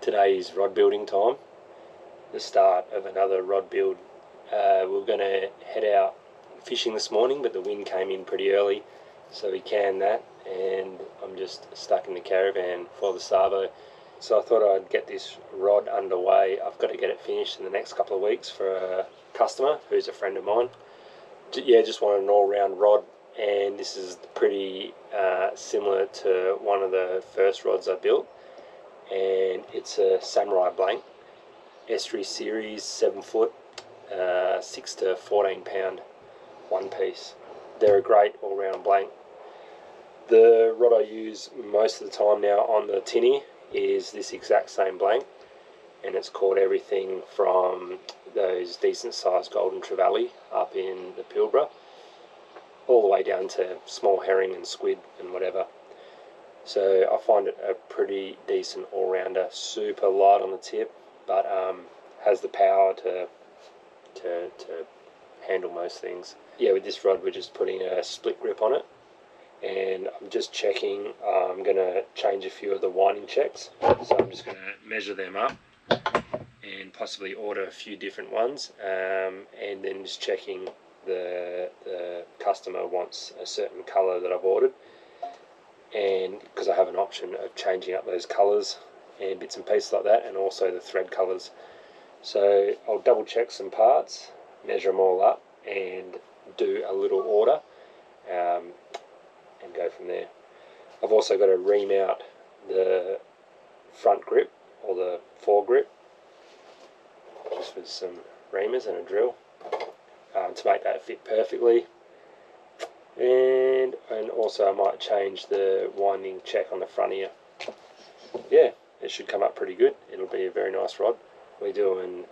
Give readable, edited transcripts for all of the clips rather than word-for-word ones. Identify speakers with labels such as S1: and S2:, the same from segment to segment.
S1: Today is rod building time, the start of another rod build. We're going to head out fishing this morning, but the wind came in pretty early, so we canned that, and I'm just stuck in the caravan for the Savo. So I thought I'd get this rod underway. I've got to get it finished in the next couple of weeks for a customer who's a friend of mine. Yeah, just wanted an all-round rod, and this is pretty similar to one of the first rods I built, and it's a Samurai Blank estuary series, 7 foot, 6 to 14 pound one piece. They're a great all-round blank. The rod I use most of the time now on the tinny is this exact same blank, and it's caught everything from those decent sized golden trevally up in the Pilbara all the way down to small herring and squid and whatever. So I find it a pretty decent all-rounder, super light on the tip, but has the power to handle most things. Yeah, with this rod we're just putting a split grip on it, and I'm just checking. I'm going to change a few of the winding checks, so I'm just going to measure them up and possibly order a few different ones, and then just checking the customer wants a certain colour that I've ordered, and because I have an option of changing up those colours and bits and pieces like that, and also the thread colours. So I'll double check some parts, measure them all up, and do a little order, and go from there. I've also got to ream out the front grip, or the foregrip, just with some reamers and a drill, to make that fit perfectly. And also I might change the winding check on the front here. Yeah, it should come up pretty good. It'll be a very nice rod. We're doing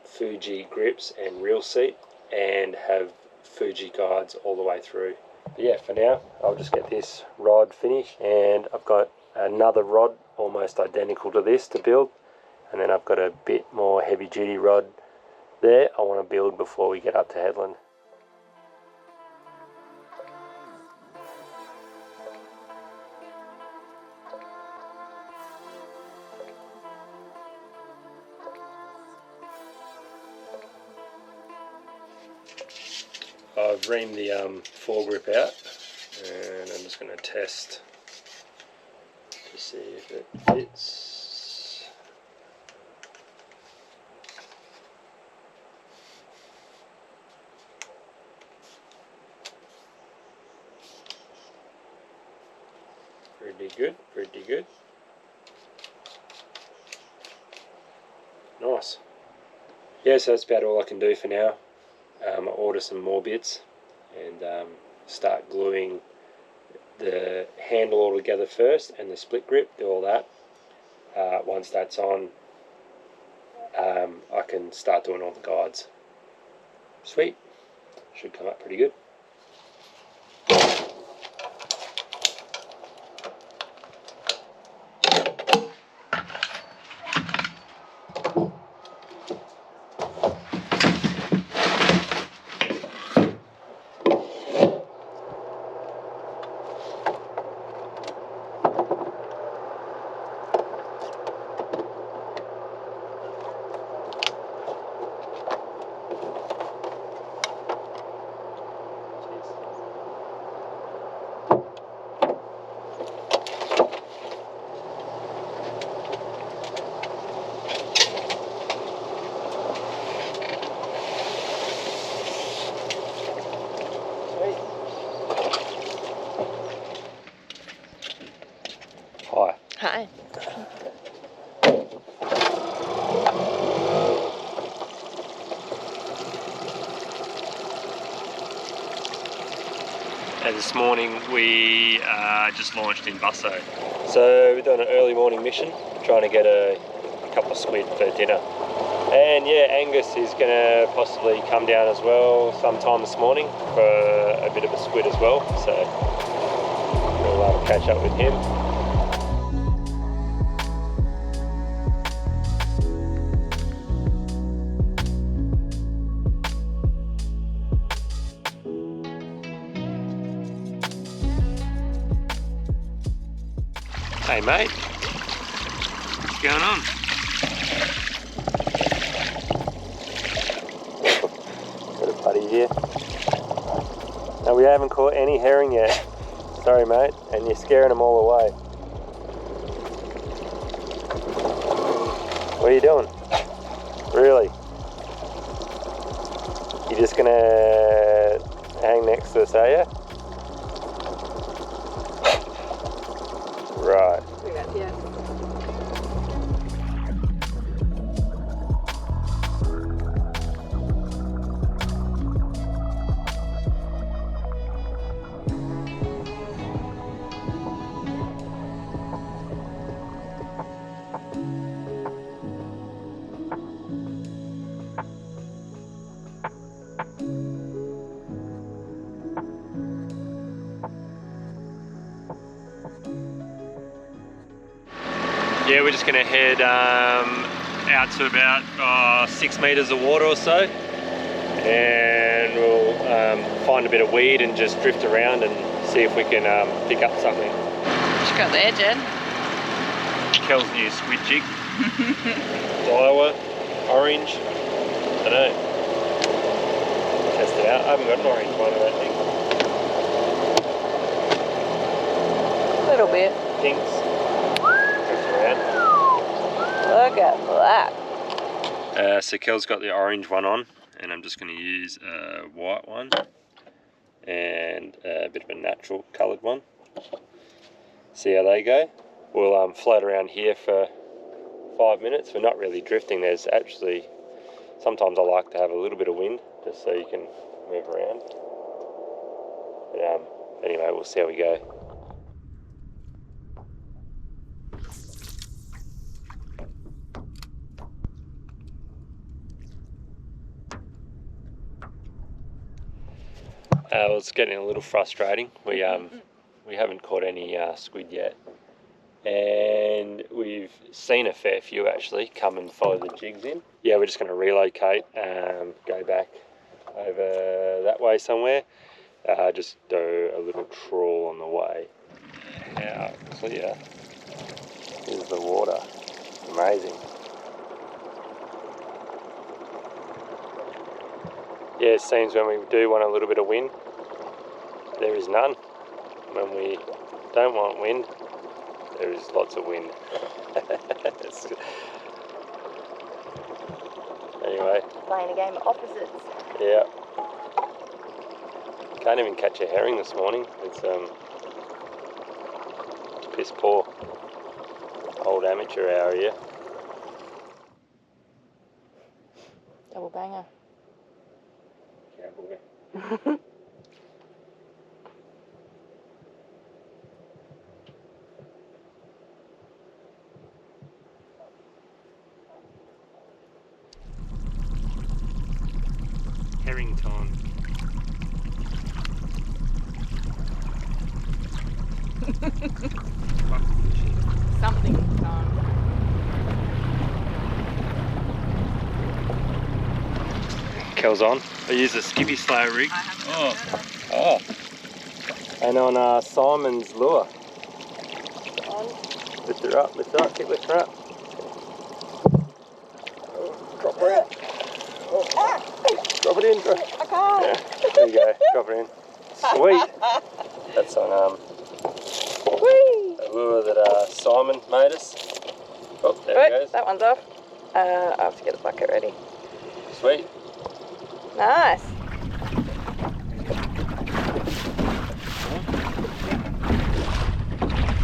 S1: Fuji grips and reel seat, and have Fuji guides all the way through. But yeah, for now I'll just get this rod finished, and I've got another rod almost identical to this to build, and then I've got a bit more heavy duty rod there I want to build before we get up to headland. I've reamed the foregrip out, and I'm just going to test to see if it fits. Pretty good, pretty good. Nice. Yeah, so that's about all I can do for now. I'll order some more bits and start gluing the handle all together first, and the split grip, do all that. Once that's on, I can start doing all the guides. Sweet, should come up pretty good.
S2: Hi. This morning we just launched in Busselton. So we're doing an early morning mission, trying to get a couple of squid for dinner. And yeah, Angus is going to possibly come down as well sometime this morning for a bit of a squid as well. So we'll catch up with him. Hey mate, what's going on? No, we haven't caught any herring yet. Sorry, mate. And you're scaring them all away. What are you doing? Really? You're just gonna hang next to us, are you? Right.
S3: Yeah.
S2: Yeah, we're just going to head out to about 6 metres of water or so, and we'll find a bit of weed and just drift around and see if we can pick up something.
S3: What you got there, Jen?
S2: Kel's new squid jig. Iowa, orange, I don't know. Test it out. I haven't got an orange one, I don't think.
S3: A little bit.
S2: Pinks.
S3: Look at that.
S2: So Kel's got the orange one on, and I'm just going to use a white one and a bit of a natural coloured one. See how they go. We'll float around here for 5 minutes. We're not really drifting. There's actually, sometimes I like to have a little bit of wind just so you can move around. But anyway, we'll see how we go. Well, it's getting a little frustrating. We haven't caught any squid yet, and we've seen a fair few actually come and follow the jigs in. Yeah, we're just going to relocate, go back over that way somewhere, just do a little trawl on the way. How clear is the water? Amazing. Yeah, it seems when we do want a little bit of wind, there is none. When we don't want wind, there is lots of wind. Anyway.
S3: Playing a game of opposites.
S2: Yeah. Can't even catch a herring this morning. It's piss poor. Old amateur hour here.
S3: Double banger.
S2: Cowboy. Herring time.
S3: Something time.
S2: Kel's on. I use a skippy slayer rig. Oh. And on Simon's lure. Lift her up, keep lifting her up. Drop her in. Drop it in.
S3: I can't.
S2: Yeah, there you go, drop it in. Sweet. That's on a lure that Simon made us. Oh, there it goes.
S3: That one's off. I have to get the bucket ready.
S2: Sweet.
S3: Nice.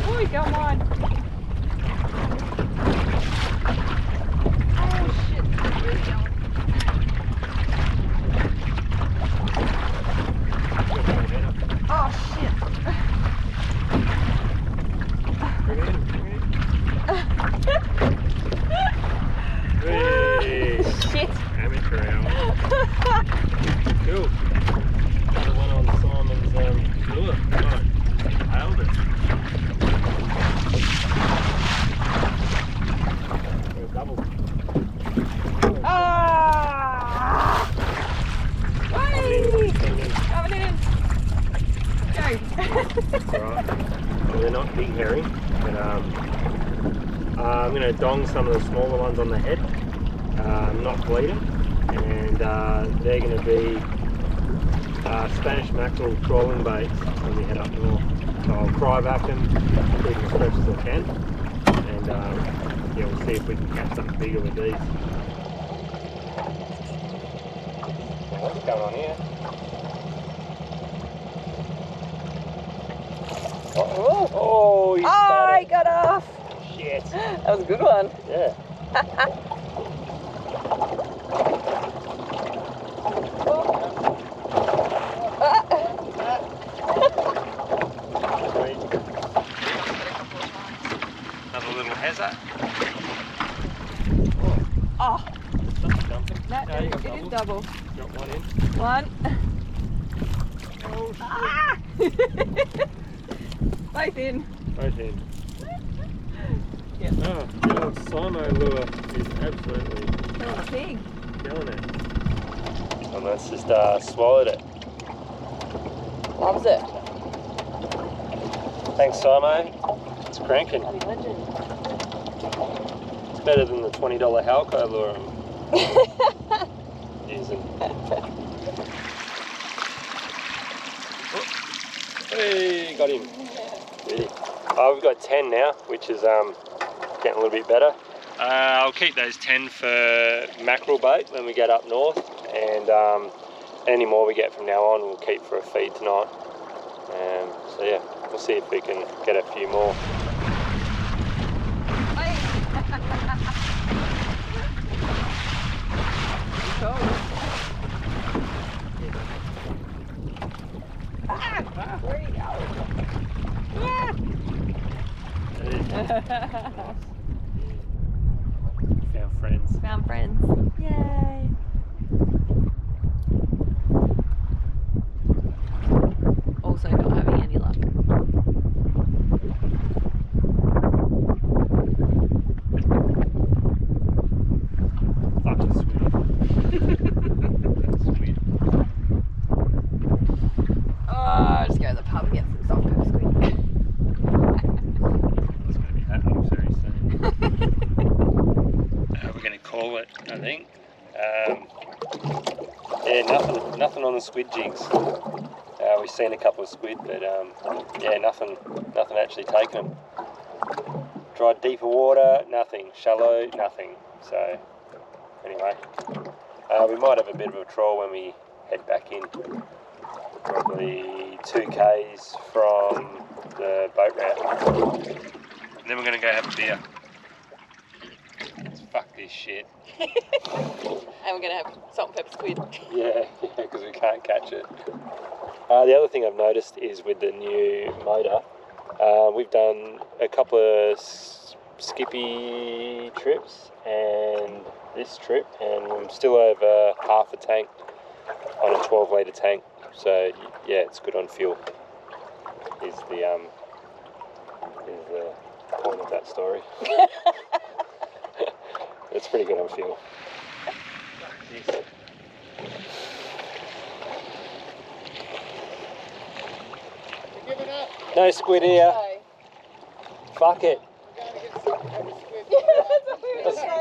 S3: Oh, go on. Oh shit, it's really going. Oh shit.
S2: Bring it in. Hey.
S3: Shit.
S2: Amateur hour. Cool. Another one on Simon's lure. Right. Nailed it. Double.
S3: Ah! Whee! Coming in. Go.
S2: Alright. Well, they're not big herring, but I'm going to dong some of the smaller ones on the head, not bleed them, and they're going to be Spanish mackerel trawling baits when we head up north. So I'll cry back them, keep them as fresh as I can, and yeah, we'll see if we can catch something bigger with these. What's going on here? Oh, you
S3: I got off.
S2: Shit.
S3: That was a good one.
S2: Yeah. Another little hazard.
S3: Oh,
S2: Dumping.
S3: no,
S2: No, you got
S3: it is
S2: double.
S3: double.
S2: Got one in.
S3: One.
S2: Oh, shit.
S3: Ah! Both in.
S2: Both in.
S3: Yeah.
S2: Oh, the old Simo lure is absolutely
S3: Killing a pig.
S2: killing it. And that's just swallowed it.
S3: Loves it.
S2: Thanks, Simo. It's cranking.
S3: Bloody legend.
S2: It's better than the $20 Halco lure I'm using. Hey, got him. Really? Oh, we've got 10 now, which is getting a little bit better. I'll keep those 10 for mackerel bait when we get up north, and any more we get from now on we'll keep for a feed tonight. So yeah, we'll see if we can get a few more.
S3: Where are you going?
S2: Found friends.
S3: Found friends. Yay. Also not having any luck.
S2: Fucking squid.
S3: Oh, just go to the pub and get some salt pepper squid.
S2: It's going to be happening very soon. We're going to call it, I think. Yeah, nothing on the squid jigs. We've seen a couple of squid, but yeah, nothing actually taken them. Tried deeper water, nothing. Shallow, nothing. So anyway, we might have a bit of a trawl when we head back in. Probably 2 k's from the boat route. And then we're going to go have a beer. Let's fuck this shit.
S3: And we're going to have salt and pepper squid.
S2: Yeah, because we can't catch it. The other thing I've noticed is with the new motor, we've done a couple of skippy trips and this trip, and I'm still over half a tank on a 12 litre tank. So yeah, it's good on fuel. Is the point of that story. It's pretty good on fuel. No squid here.
S3: No.
S2: Fuck it.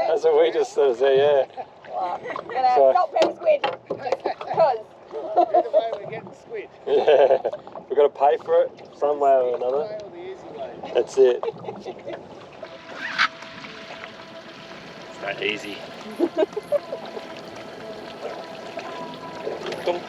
S2: That's what we just sort of say, yeah.
S3: Well, we're going to have salt pepper squid. Because.
S4: Either way, we're getting squid.
S2: Yeah. We've got to pay for it some way or another.
S4: Way or the easy way.
S2: That's it. It's not easy. Come.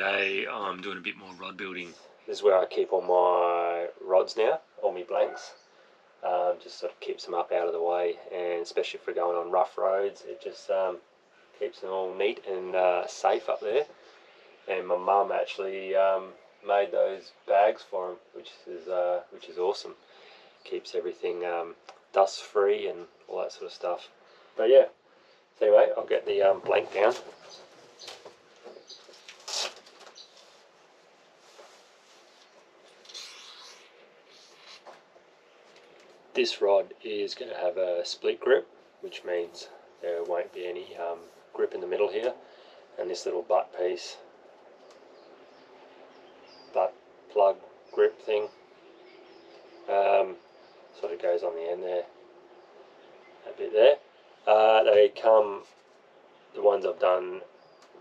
S1: today I'm doing a bit more rod building. This is where I keep all my rods now, all my blanks. Just sort of keeps them up out of the way, and especially if we're going on rough roads, it just keeps them all neat and safe up there. And my mum actually made those bags for them, which is awesome. Keeps everything dust free and all that sort of stuff. But yeah, so anyway, I'll get the blank down. This rod is going to have a split grip, which means there won't be any grip in the middle here, and this little butt piece, butt plug grip thing, sort of goes on the end there, a bit there. They come, the ones I've done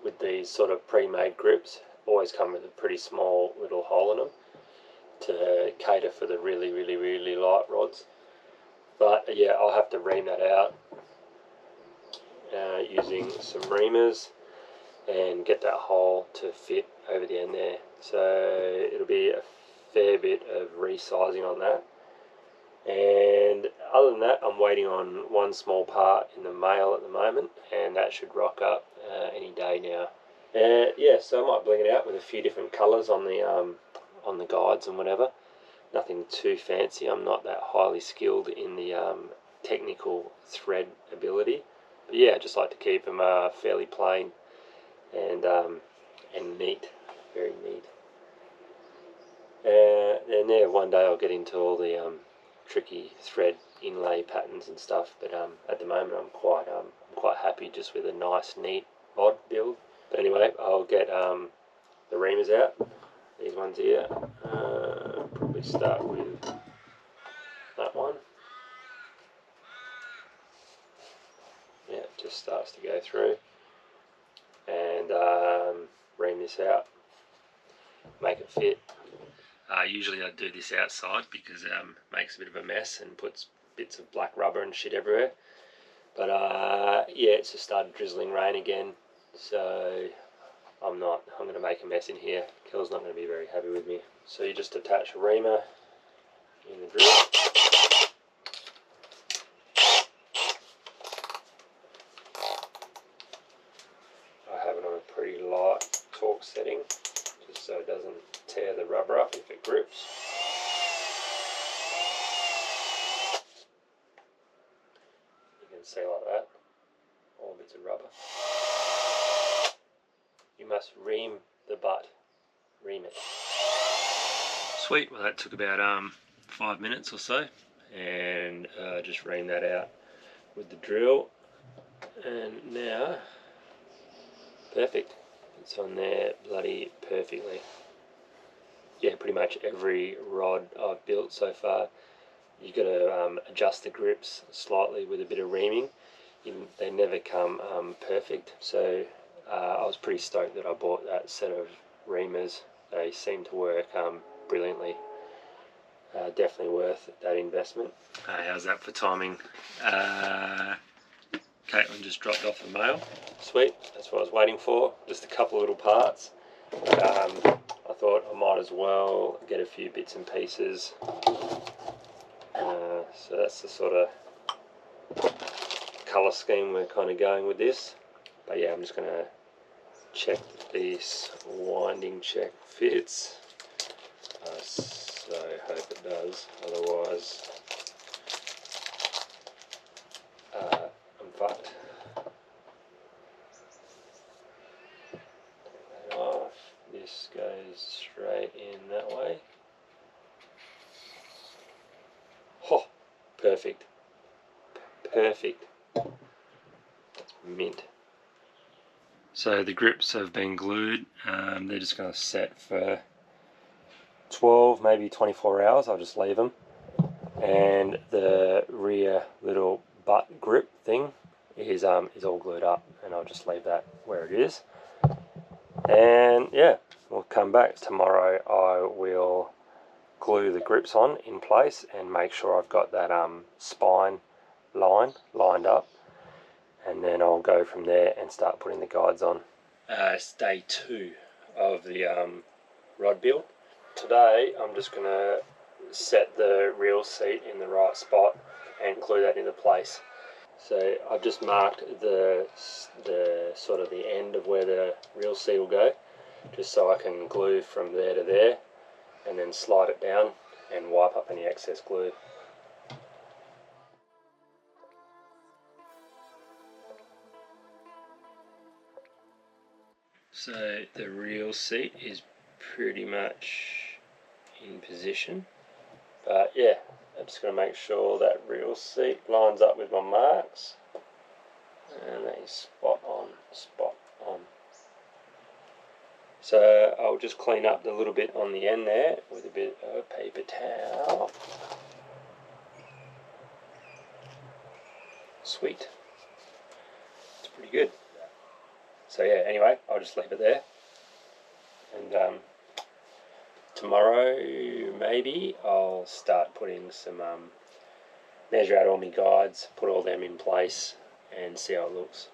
S1: with these sort of pre-made grips, always come with a pretty small little hole in them to cater for the really light rods. But yeah, I'll have to ream that out using some reamers and get that hole to fit over the end there. So it'll be a fair bit of resizing on that. And other than that, I'm waiting on one small part in the mail at the moment, and that should rock up any day now. Yeah, so I might bling it out with a few different colours on the guides and whatever. Nothing too fancy. I'm not that highly skilled in the technical thread ability, but yeah, I just like to keep them fairly plain and neat, very neat. And yeah, one day I'll get into all the tricky thread inlay patterns and stuff. But at the moment, I'm quite happy just with a nice, neat rod build. But anyway, I'll get the reamers out. These ones here. Probably start with that one. Yeah, it just starts to go through, and ream this out, make it fit. Usually I do this outside because it makes a bit of a mess and puts bits of black rubber and shit everywhere. But yeah, it's just started drizzling rain again, so I'm going to make a mess in here. Kel's not going to be very happy with me. So you just attach a reamer in the drill. I have it on a pretty light torque setting, just so it doesn't tear the rubber up if it grips. You can see like that, all bits of rubber. You must ream the butt, ream it. Sweet, well that took about 5 minutes or so, and just ream that out with the drill, and now, perfect, it's on there bloody perfectly. Yeah, pretty much every rod I've built so far, you've got to adjust the grips slightly with a bit of reaming. They never come perfect, so I was pretty stoked that I bought that set of reamers. They seem to work brilliantly. Definitely worth that investment. How's that for timing? Caitlin just dropped off the mail. Sweet, that's what I was waiting for. Just a couple of little parts. I thought I might as well get a few bits and pieces. So that's the sort of colour scheme we're kind of going with this. But yeah, I'm just going to check that this winding check fits. So I hope it does, otherwise I'm fucked. Take that off. This goes straight in that way. Oh, perfect. Perfect. Mint. So the grips have been glued. They're just going to set for 12, maybe 24 hours. I'll just leave them. And the rear little butt grip thing is all glued up, and I'll just leave that where it is. And yeah, we'll come back tomorrow. I will glue the grips on in place and make sure I've got that spine line lined up, and then I'll go from there and start putting the guides on. It's day 2 of the rod build. Today I'm just going to set the reel seat in the right spot and glue that into place. So I've just marked the sort of the end of where the reel seat will go, just so I can glue from there to there and then slide it down and wipe up any excess glue. So the reel seat is pretty much in position, but yeah, I'm just going to make sure that reel seat lines up with my marks, and that is spot on, spot on. So I'll just clean up the little bit on the end there with a bit of paper towel. Sweet. It's pretty good. So yeah, anyway, I'll just leave it there. And tomorrow maybe I'll start putting some, measure out all my guides, put all them in place and see how it looks.